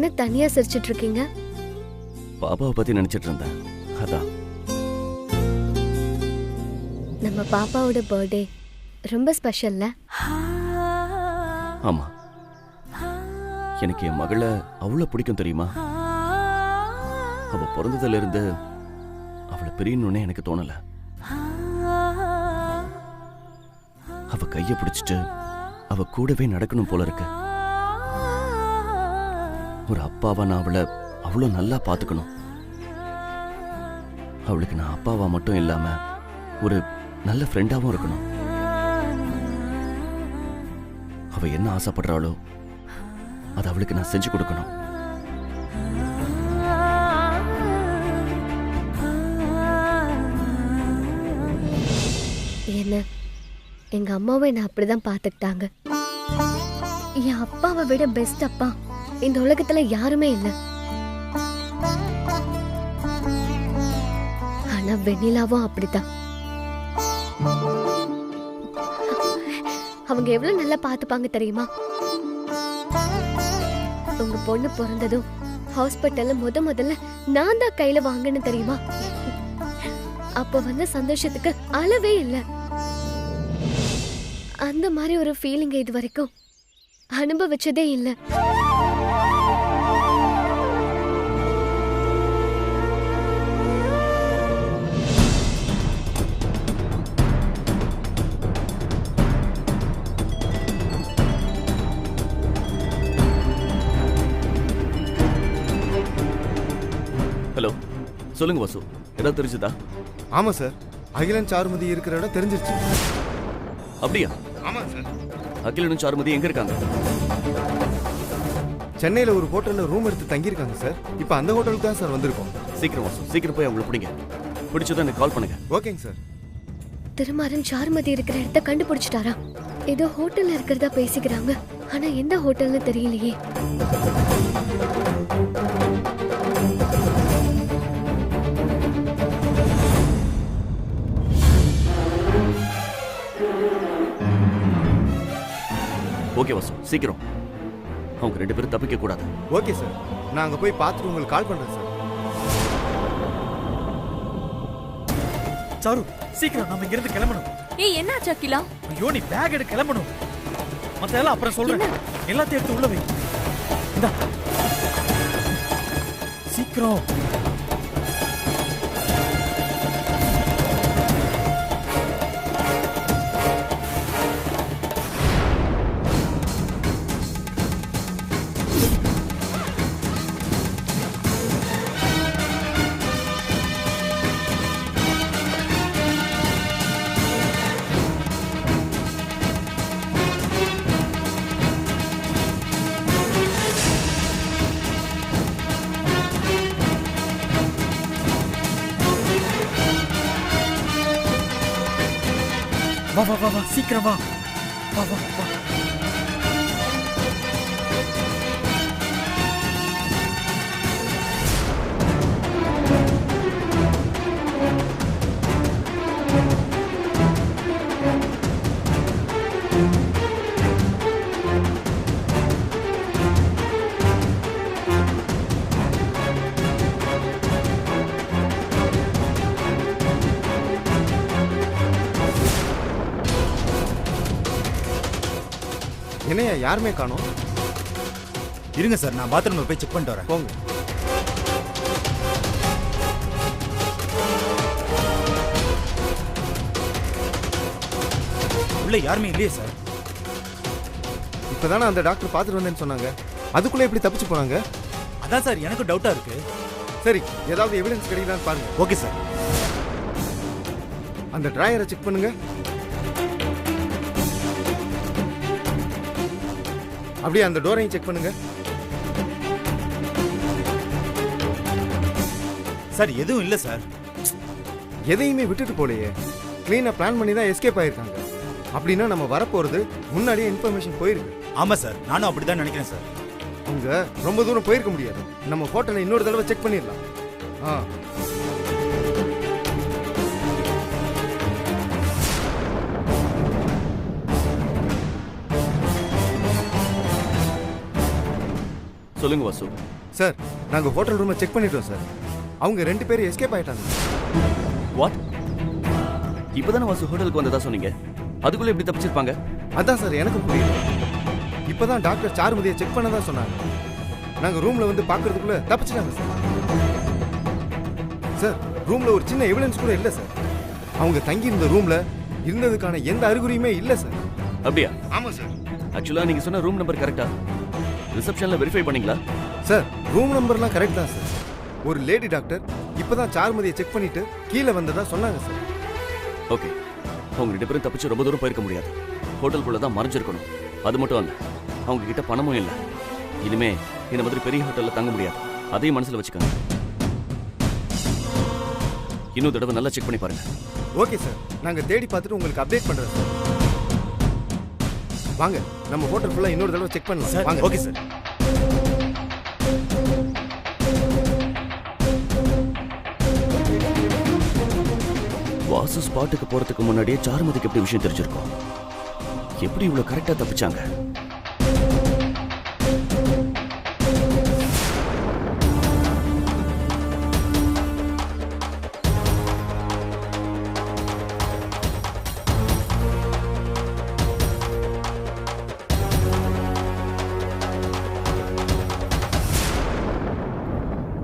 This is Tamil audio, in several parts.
என்ன தனியா சிரிச்சிட்டு இருக்கீங்க? பாப்பாவை பத்தி நினைச்சிட்டு இருந்தேன். அதான். நம்ம பாப்பாவோட பர்த்டே ரொம்ப ஸ்பெஷல்ல. ஆமா, எனக்கு என் மகளை அவ்வளவு பிடிக்கும் தெரியுமா? அவ பிறந்ததுல இருந்து அவளை பிரியணும்னே எனக்கு தோணல. அவ கைய பிடிச்சிட்டு அவ கூடவே நடக்கணும் போல இருக்கு. ஒரு அப்பாவா நான் அவளை அவ்வளவு நல்லா பாத்துக்கணும். அவளுக்கு நான் அப்பாவா மட்டும் இல்லாம ஒரு நல்ல ஃப்ரெண்டாவும் இருக்கணும். அவ என்ன ஆசைப்படுறாளோ அது அவளுக்கு நான் செஞ்சு கொடுக்கணும். என்ன, எங்க அம்மாவை என்ன அப்படிதான் பாத்துக்கிட்டாங்க. என் அப்பாவை விட பெஸ்ட் அப்பா இந்த உலகத்துல யாருமே இல்லை. ஆனா வெண்ணிலாவும் அப்படித்தான். அவங்க எவ்வளவு நல்லா பாத்துப்பாங்க தெரியுமா? உங்க பொண்ணு பிறந்ததும் ஹாஸ்பிட்டல்ல முதல்ல நான் தான் கையில வாங்கன்னு தெரியுமா? அப்ப வந்த சந்தோஷத்துக்கு அளவே இல்லை. அந்த மாதிரி ஒரு ஃபீலிங் இது வரைக்கும் அனுபவிச்சதே இல்லை. ஹலோ, சொல்லுங்க வாசு, ஏதாவது தெரிஞ்சுதா? ஆமா சார், அகிலன் சாருமதி இருக்கிற இடம் தெரிஞ்சிருச்சு. அப்படியா? ஆமா சார். அகிலனும் சாருமதி எங்க இருக்காங்க? சென்னையில ஒரு ஹோட்டல்ல ரூம் எடுத்து தங்கியிருக்காங்க சார். இப்போ அந்த ஹோட்டலுக்கு தான் சார் வந்திருக்கோம். சீக்கிரம் வாசு, சீக்கிரம் போய் அவங்களை பிடிங்க. பிடிச்சதான் எனக்கு கால் பண்ணுங்க. ஓகேங்க சார். திருமாறன் சாருமதி இருக்கிற இடத்த கண்டுபிடிச்சிட்டாரா? ஏதோ ஹோட்டல்ல இருக்கிறதா பேசிக்கிறாங்க. ஆனா எந்த ஹோட்டல்னு தெரியலையே. ஓகே வாசு, சீக்கிரம். அவங்க 2 பேரும் தப்பிக்க கூடாது. ஓகே சார், நான் அங்க போய் பார்த்துட்டு உங்களுக்கு கால் பண்றேன் சார். சாரு, சீக்கிரம் நம்ம இங்க இருந்து கிளம்பணும். ஏய், என்னாச்சு அகிலா? ஐயோ, நீ பேக் எடுத்து கிளம்பணும். மத்த எல்லாம் அப்புறம் சொல்றேன். எல்லாத்தையும் எடுத்து உள்ள வை. இந்தா, சீக்கிரம். வா வா வா வா, சீக்கிரம் வா. வா வா வா. என்னையா யாருமே காணோம்? இருங்க சார், நான் பாத்ரூம்ல போய் செக் பண்ணிட்டு வரேன். போங்க. உள்ள யாருமே இல்லையே சார். இப்பதானே அந்த டாக்டர் பார்த்துட்டு வந்தேன்னு சொன்னாங்க. அதுக்குள்ள எப்படி தப்பிச்சு போனாங்க? அதான் சார் எனக்கு டவுட்டா இருக்கு. சரி, ஏதாவது எவிடன்ஸ் கிடைக்குதான்னு பாருங்க. Okay sir. அந்த டிராயரை செக் பண்ணுங்க. அப்படியே அந்த டோரையும் செக் பண்ணுங்க. சார் எதுவும் இல்ல சார். எதையுமே விட்டுட்டு போலையே. கிளீனா பிளான் பண்ணி தான் எஸ்கேப் ஆயிருக்காங்க. அப்படின்னா நம்ம வரப்போறது முன்னாடியே இன்ஃபர்மேஷன் போயிருக்கு. ஆமா சார், நானும் அப்படிதான் நினைக்கிறேன் சார். அவங்க ரொம்ப தூரம் போயிருக்க முடியாது. நம்ம ஹோட்டலை இன்னொரு தடவை செக் பண்ணிடலாம். சொல்லுங்க வாசு. சார் நாங்கள் ஹோட்டல் ரூமை செக் பண்ணிட்டோம் சார். அவங்க 2 பேரும் எஸ்கேப் ஆயிட்டாங்க. வாட்? இப்பதானே வாசு ஹோட்டலுக்கு வந்ததா சொன்னீங்க, அதுக்குள்ள எப்படி தப்பிச்சிருப்பாங்க? அதான் சார் எனக்கு புரியல. இப்பதான் டாக்டர் சாருமதியை செக் பண்ணதான் சொன்னாங்க. நாங்கள் ரூம்ல வந்து பார்க்கறதுக்குள்ள தப்பிச்சிட்டாங்க சார். சார் ரூம்ல ஒரு சின்ன எவிடன்ஸ் கூட இல்லை சார். அவங்க தங்கி இருந்த ரூம்ல இருந்ததுக்கான எந்த அறிகுறியுமே இல்லை சார். அப்படியா? ஆமாம் சார். ஆக்சுவலா நீங்க சொன்ன ரூம் நம்பர் கரெக்டா? ரிசப்ஷன்ல வெரிஃபை பண்ணீங்களா? சார் ரூம் நம்பர்லாம் கரெக்ட் தான் சார். ஒரு லேடி டாக்டர் இப்பதான் சாருமதியை செக் பண்ணிட்டு கீழே வந்ததா சொன்னாங்க சார். ஓகே, அவங்க 2 பேரும் தப்பிச்சு ரொம்ப தூரம் போயிருக்க முடியாது. ஹோட்டலுக்குள்ள தான் மறைஞ்சிருக்கணும். அது மட்டும் இல்ல, அவங்க கிட்ட பணமும் இல்லை. இனிமே இந்த மாதிரி பெரிய ஹோட்டல்ல தங்க முடியாது. அதையும் மனசுல வச்சுக்கோங்க. இன்னொரு தடவை நல்லா செக் பண்ணி பாருங்க. ஓகே சார், நாங்க தேடி பார்த்துட்டு உங்களுக்கு அப்டேட் பண்றோம் சார். வாங்க நம்ம ஹோட்டல் ஃபுல்லா இன்னொரு தடவை செக் பண்ணலாம். சார் வாங்க. Okay sir. வாசு ஸ்பாட்டுக்கு போறதுக்கு முன்னாடியே சாருமதிக்கு எப்படி விஷயம் தெரிஞ்சிருக்கும்? எப்படி இவ்வளவு கரெக்டா தப்பிச்சாங்க?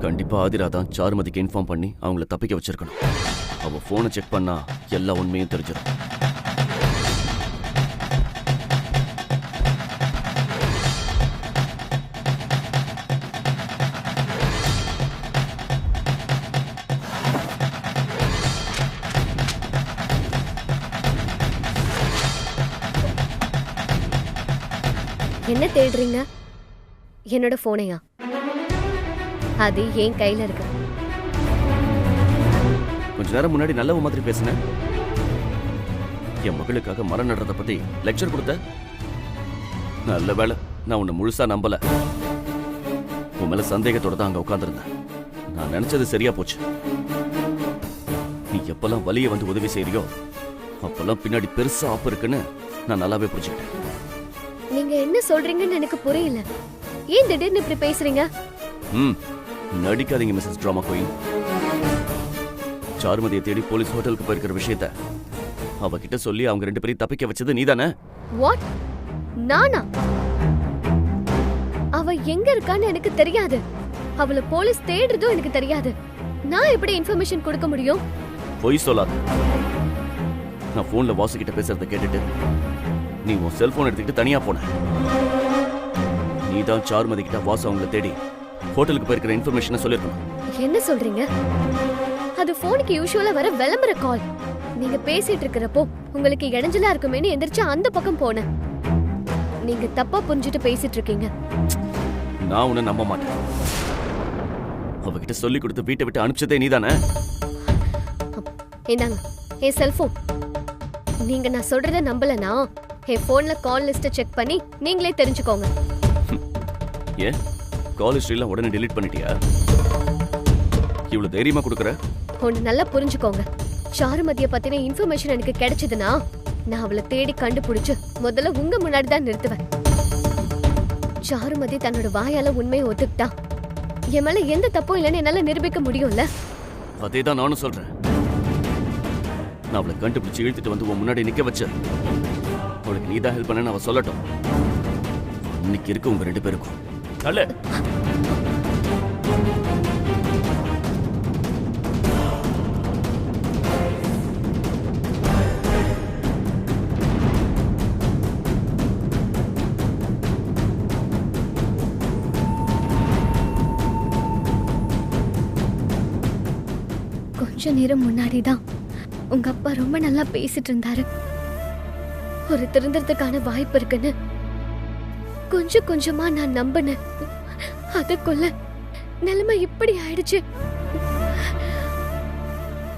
கண்டிப்பா ஆதிரா தான் சாருமதிக்கு இன்ஃபார்ம் பண்ணி அவங்கள தப்பிக்க வச்சிருக்கணும். அவ போனை செக் பண்ணா எல்லா உண்மையும் தெரிஞ்சிடும். என்ன தேடுறீங்க? என்னோட போனையா? அது என் கையில இருக்கு. கொஞ்ச நேரம் முன்னாடி நல்ல மாதிரி பேசினேன். என் மகளுக்காக மரம் நடுறத பத்தி லெக்சர் கொடுத்த. நல்ல வேலை நான் உன்னை முழுசா நம்பல. உன் மேல சந்தேகத்தோட தான் அங்க உட்கார்ந்திருந்தேன். நான் நினைச்சது சரியா போச்சு. நீ எப்பெல்லாம் வலிய வந்து உதவி செய்யறியோ அப்பெல்லாம் பின்னாடி பெருசா ஆப்பு இருக்குன்னு நான் நல்லாவே புரிஞ்சுக்கிட்டேன். நீங்க என்ன சொல்றீங்கன்னு எனக்கு புரியல. ஏன் திடீர்னு இப்படி பேசுறீங்க? நடிக்காதீங்க மிஸ்ஸஸ் டிராமா குயின். சாருமதியை தேடி போலீஸ் ஹோட்டலுக்கு போயிருக்கிற விஷயத்த அவகிட்ட சொல்லி அவங்க 2 பேரையும் தப்பிக்க வச்சது நீதானே? வாட்? நானா? அவ எங்க இருக்கான்னு எனக்கு தெரியாது. அவளை போலீஸ் தேடுறதும் எனக்கு தெரியாது. நான் எப்படி இன்ஃபர்மேஷன் கொடுக்க முடியும்? பொய் சொல்லாத. நான் போன்ல வாசு கிட்ட பேசுறத கேட்டுட்டு நீ உன் செல்போன் எடுத்துக்கிட்டு தனியா போன. நீதான் சாருமதி கிட்ட வாசு அவங்களை தேடி ஹோட்டலுக்கு போயிருக்கிற இன்ஃபர்மேஷனை சொல்லிருக்கணும். என்ன சொல்றீங்க? அது போனுக்கு யூசுவலா வர விளம்பர கால். நீங்க பேசிட்டு இருக்கிறப்போ உங்களுக்கு இடைஞ்சலா இருக்குமேன்னு எந்திரிச்சு அந்த பக்கம் போனேன். நீங்க தப்பா புரிஞ்சுட்டு பேசிட்டு இருக்கீங்க. நான் உன்னை நம்ப மாட்டேன். அவகிட்ட சொல்லி கொடுத்து வீட்டை விட்டு அனுப்பிச்சதே நீதானே? இந்தாங்க என் செல்போன். நீங்க நான் சொல்றத நம்பலனா என் போன்ல கால் லிஸ்ட செக் பண்ணி நீங்களே தெரிஞ்சுக்கோங்க. ஏன் கால் ஹிஸ்டரிலாம் உடனே டெலீட் பண்ணிட்டியா? இவ்வளவு தைரியமா கொடுக்குற? ஒன்னு நல்லா புரிஞ்சுக்கோங்க. சாருமதியை பத்தின இன்ஃபர்மேஷன் எனக்கு கிடைச்சதுன்னா நான் அவளை தேடி கண்டுபிடிச்சு முதல்ல உங்க முன்னாடி தான் நிறுத்துவேன். சாருமதி தன்னோட வாயால உண்மையை ஒத்துக்கிட்டா என் மேல எந்த தப்பும் இல்லைன்னு என்னால நிரூபிக்க முடியும்ல. அதேதான் நானும் சொல்றேன். நான் அவளை கண்டுபிடிச்சு இழுத்துட்டு வந்து உன் முன்னாடி நிக்க வச்ச. அவளுக்கு நீதான் ஹெல்ப் பண்ண அவ சொல்லட்டும். இன்னைக்கு இருக்கு உங்க 2 பேருக்கும். அல்ல கொஞ்ச நேரம் முன்னாடிதான் உங்க அப்பா ரொம்ப நல்லா பேசிட்டு இருந்தாரு. ஒரு திருந்தறதுக்கான வாய்ப்பு இருக்குன்னு கொஞ்சம் கொஞ்சமா நான் நம்பினேன். அதுக்குள்ள நிலைமை இப்படி ஆயிடுச்சு.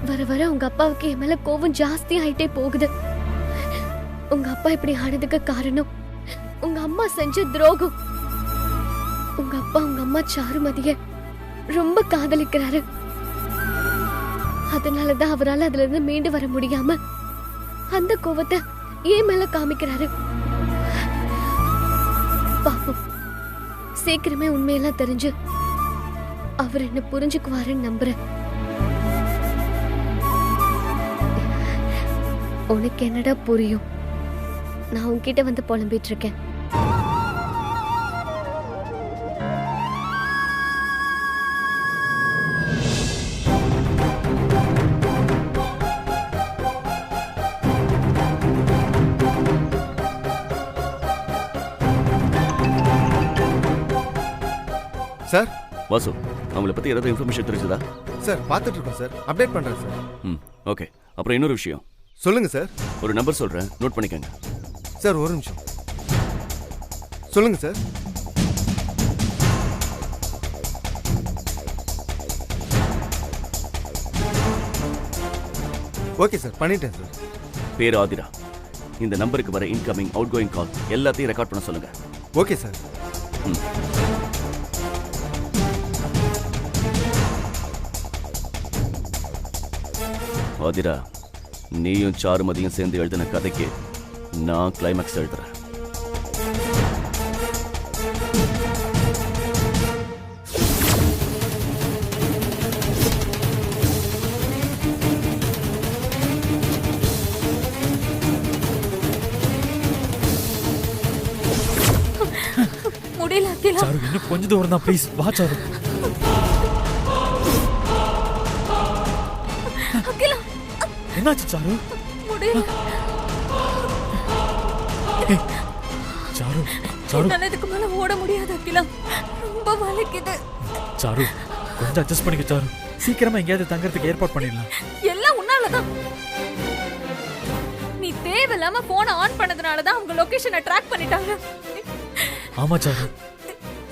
வர வர உங்க அப்பாவுக்கு என் மேல கோவம் ஜாஸ்தி ஆயிட்டே போகுது. உங்க அப்பா இப்படி ஆனதுக்கு காரணம் உங்க அம்மா செஞ்ச துரோகம். உங்க அப்பா உங்க அம்மா சாருமதிய ரொம்ப காதலிக்கிறாரு. அதனாலதான் அவரால் அதுல இருந்து மீண்டு வர முடியாம அந்த கோவத்தை ஏன் மேல காமிக்கிறாரு. பாப்போம், சீக்கிரமே உண்மையெல்லாம் தெரிஞ்சு அவர் என்ன புரிஞ்சுக்குவாருன்னு நம்புறேன். உனக்கு என்னடா புரியும்? நான் உன்கிட்ட வந்து புலம்பிட்டு இருக்கேன். சார் வாசு, அவங்கள பத்தி ஏதாவது இன்ஃபர்மேஷன் தெரிஞ்சதா? சார் பார்த்துட்டு இருக்கோம் சார், அப்டேட் பண்றேன் சார். ஓகே. அப்புறம் இன்னொரு விஷயம் சொல்லுங்க சார். ஒரு நம்பர் சொல்றேன், நோட் பண்ணிக்கங்க. சார் ஒரு நிமிஷம். சொல்லுங்க சார். ஓகே சார், பண்ணிட்டேன் சார். பேர் ஆதிரா. இந்த நம்பருக்கு வர இன்கமிங் அவுட் கோயிங் கால் எல்லாத்தையும் ரெக்கார்ட் பண்ண சொல்லுங்க. Okay sir. ஆதிரா, நீயும் சாருமதியும் சேர்ந்து எழுதின கதைக்கு நான் கிளைமேக்ஸ் எழுதுறேன். முடியல அகிலா. சாரு இன்னும் கொஞ்ச தூரம் தான், ப்ளீஸ் வா சாரு. அகிலா, என்னாச்சு சாரு? முடியல. சாரு சாரு என்னால இதுக்கு மேல ஓட முடியாது அகிலா, ரொம்ப வலிக்குது. சாரு கொஞ்சம் அட்ஜஸ்ட் பண்ணிக்க சாரு. சீக்கிரமா எங்கேயாவது தங்கறதுக்கு ஏற்பாடு பண்ணிடலாம். எல்லாம் உன்னாலதான். நீ தேவையில்லாம போனை ஆன் பண்ணதுனால தான் அவங்க லொகேஷனை ட்ராக் பண்ணிட்டாங்க. ஆமா சாரு,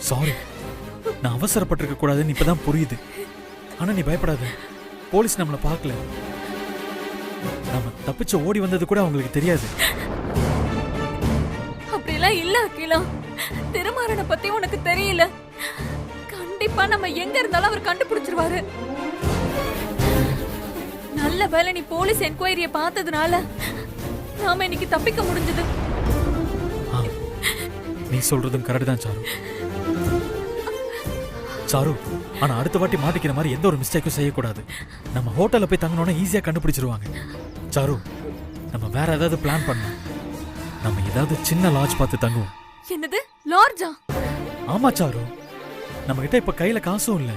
சாரி. நான் அவசரப்பட்டிருக்க கூடாதுன்னு இப்பதான் புரியுது. ஆனா நீ பயப்படாத, போலீஸ் நம்மளை பார்க்கல. நம்ம தப்பிச்சு ஓடி வந்தது கூட அவங்களுக்கு தெரியாது. அப்படிலாம் இல்ல அகிலா. திருமாறனை பத்தி உனக்கு தெரியல. கண்டிப்பா நம்ம எங்க இருந்தாலும் அவர் கண்டுபிடிச்சிருவாரு. நல்ல வேளை நீ போலீஸ் என்கொயரிய பார்த்ததுனால நாம இன்னைக்கு தப்பிக்க முடிஞ்சது. நீ சொல்றதும் கரெக்ட் தான் சாரு. சாரு, ஆனா அடுத்த வாட்டி மாட்டிக்கிற மாதிரி எந்த ஒரு மிஸ்டேக்கும் செய்யக்கூடாது. நம்ம ஹோட்டல்ல போய் தங்கணும்னா ஈஸியா கண்டுபிடிச்சிருவாங்க. சாரு, நம்ம வேற ஏதாவது பிளான் பண்ணலாம். நம்ம ஏதாவது சின்ன லாட்ஜ் பார்த்து தங்குவோம். என்னது, லாட்ஜா? ஆமா சாரு, நம்ம கிட்ட இப்ப கையில காசும் இல்ல.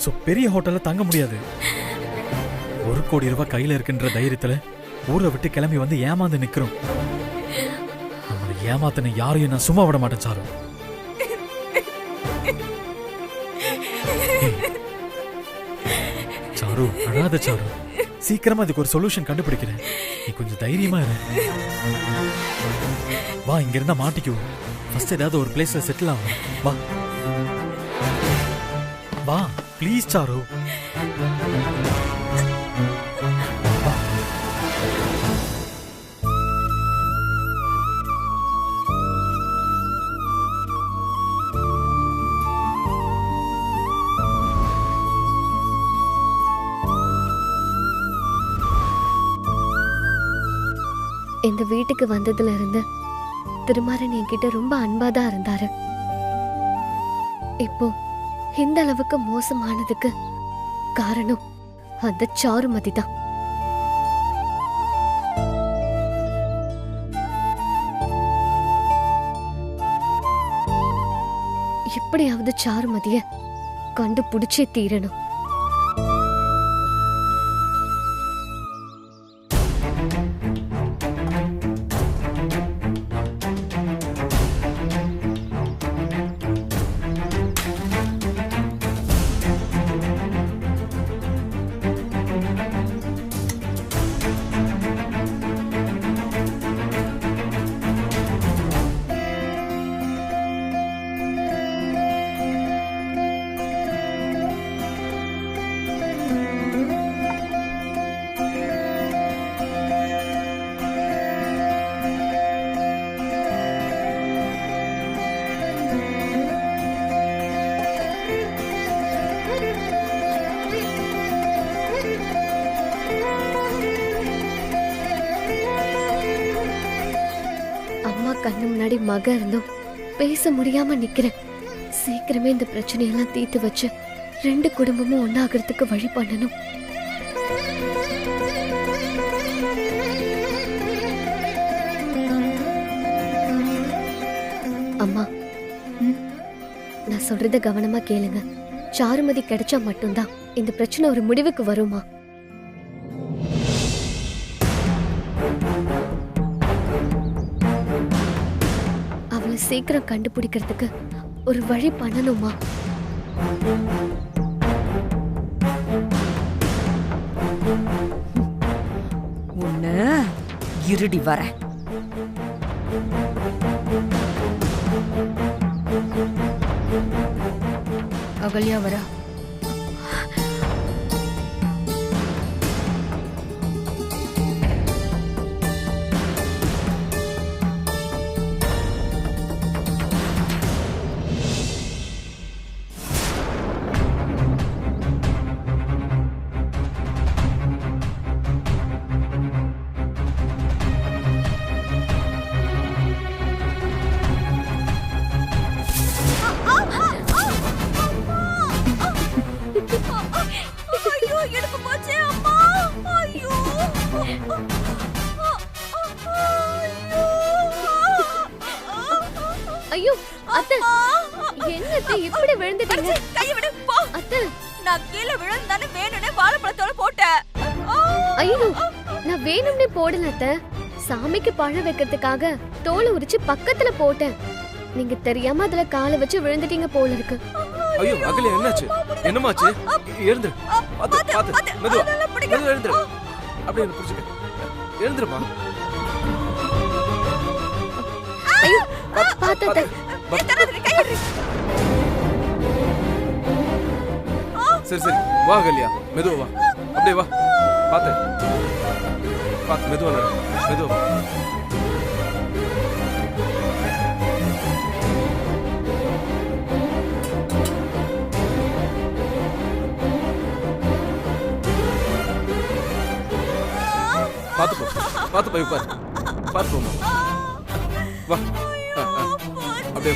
சோ பெரிய ஹோட்டல்ல தங்க முடியாது. 1 கோடி ரூபாய் கையில இருக்குன்ற தைரியத்துல ஊரை விட்டு கிளம்பி வந்து ஏமாந்து நிக்கிறோம். நம்மளை ஏமாத்தின யாரையும் நான் சும்மா விட மாட்டேன் சாரு. சாரு, அழாத சாரு. சீக்கிரமா இதுக்கு ஒரு சொல்யூஷன் கண்டுபிடிக்கிறேன். நீ கொஞ்சம் தைரியமா இரு. வா, இங்க இருந்தா மாட்டிக்குவோம். ஃபர்ஸ்ட் ஏதாவது ஒரு பிளேஸ்ல செட்டில் ஆகும். வா வா ப்ளீஸ் சாரு. இந்த வீட்டுக்கு வந்ததுல இருந்து திருமாறன் என்கிட்ட ரொம்ப அன்பாதான் இருந்தாரு. இப்போ இந்த அளவுக்கு மோசமானதுக்கு காரணம் அந்த சாருமதி தான். எப்படியாவது சாருமதிய கண்டுபிடிச்சே தீரணும். கண்ணு முன்னாடி மக இருந்தும் பேச முடியாம நிக்கிறேன். சீக்கிரமே இந்த பிரச்சனையெல்லாம் தீர்த்து வச்சு 2 குடும்பமும் ஒன்னாகிறதுக்கு வழி பண்ணணும். அம்மா, நான் சொல்றத கவனமா கேளுங்க. சாருமதி கிடைச்சா மட்டும்தான் இந்த பிரச்சனை ஒரு முடிவுக்கு வருமா? அவளை சீக்கிரம் கண்டுபிடிக்கிறதுக்கு ஒரு வழி பண்ணணுமா? ஒண்ணு இருடி வர. அகல்யா வரா. ஐயோ அத்தை, என்னத்தை இப்படி விழுந்துட்டீங்க? கைய விடு போ. அத்தை, நான் கீழே விழுந்தானே வேணும்னே வாழைப்பழத்தோட போட்டேன். ஐயோ நான் வேணும்னே போடல அத்தை. சாமிக்கு பழம் வைக்கிறதுக்காக தோலை உரிச்சு பக்கத்துல போட்டேன். நீங்க தெரியாம அதுல காலை வச்சு விழுந்துட்டீங்க போல இருக்கு. ஐயோ அகல்யா, என்னாச்சு? என்னமாச்சு? எழுந்துரு. பாத்து பாத்து மெதுவா மெதுவா எழுந்துரு. அப்படியே என்ன புடிச்சுக்க. எழுந்துருமா. ஐயோ பாத்து அத்தை. சரி சரி வா அகல்யா, மெதுவா வா. அப்படியே வா. பாத்து பாத்து மெதுவா நட. மெதுவா வா. பாத்து போ, பாத்து போய் உட்காரு. பாத்து போமா. வா. அப்படியே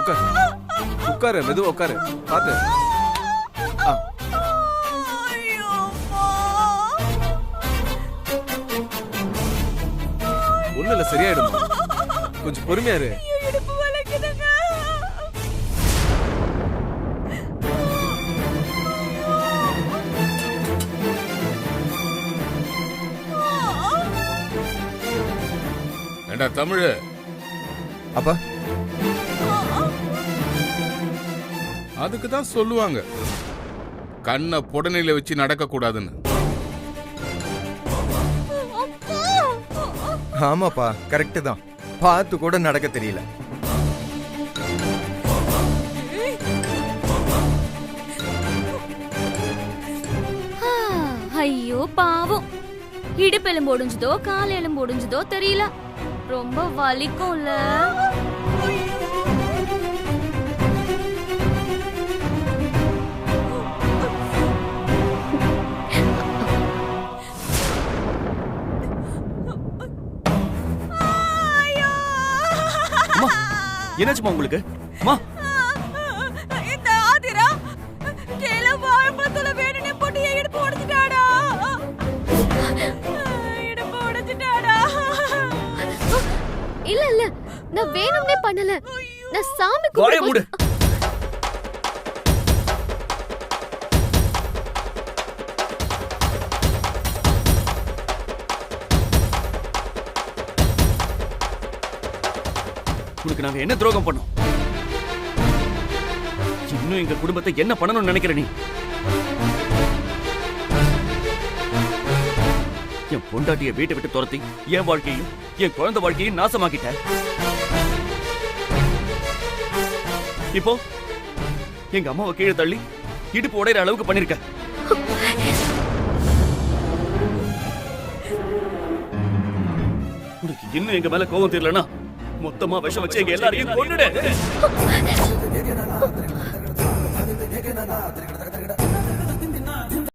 உட்காரு. உட்காரு, மெதுவா உட்காரு. பாத்து. ஒண்ணு இல்ல, சரியாயிடும். கொஞ்சம் பொறுமையா இரு. ஏண்டா தமிழ், அப்பா அதுக்கு தான் சொல்லுவாங்க கண்ணை புடனையில வச்சு நடக்க கூடாதுன்னு. ஆமாப்பா, கரெக்ட் தான். பார்த்து கூட நடக்க தெரியல. ஐயோ பாவம், இடுப்பெலும்பு ஒடிஞ்சதோ கால் எலும்பு ஒடிஞ்சதோ தெரியல, ரொம்ப வலிக்கும்ல. என்னாச்சுமா உங்களுக்கு? அம்மா, இந்த ஆதிரா கீழே வாழைப்பழத்துல வேணும்னே போட்டு என் இடுப்பு உடைச்சிட்டாடா. இடுப்பு உடைச்சிட்டாடா. இல்ல இல்ல, நான் வேணும்னே பண்ணல. நான் சாமி வாயை மூடு. உனக்கு நாங்க என்ன துரோகம் பண்ணோம்? இன்னும் எங்க குடும்பத்தை என்ன பண்ணணும்னு நினைக்கிற நீ? என் பொண்டாட்டிய வீட்டை விட்டு துரத்தி என் வாழ்க்கையும் என் குழந்தை வாழ்க்கையும் நாசமாக்கிட்ட. இப்போ எங்க அம்மாவை கீழே தள்ளி இடுப்பு உடையிற அளவுக்கு பண்ணிருக்க. உனக்கு இன்னும் எங்க மேல கோபம் தெரியலனா மொத்தமா விஷம் வச்சு எங்க எல்லாரையும் கொன்னுடு.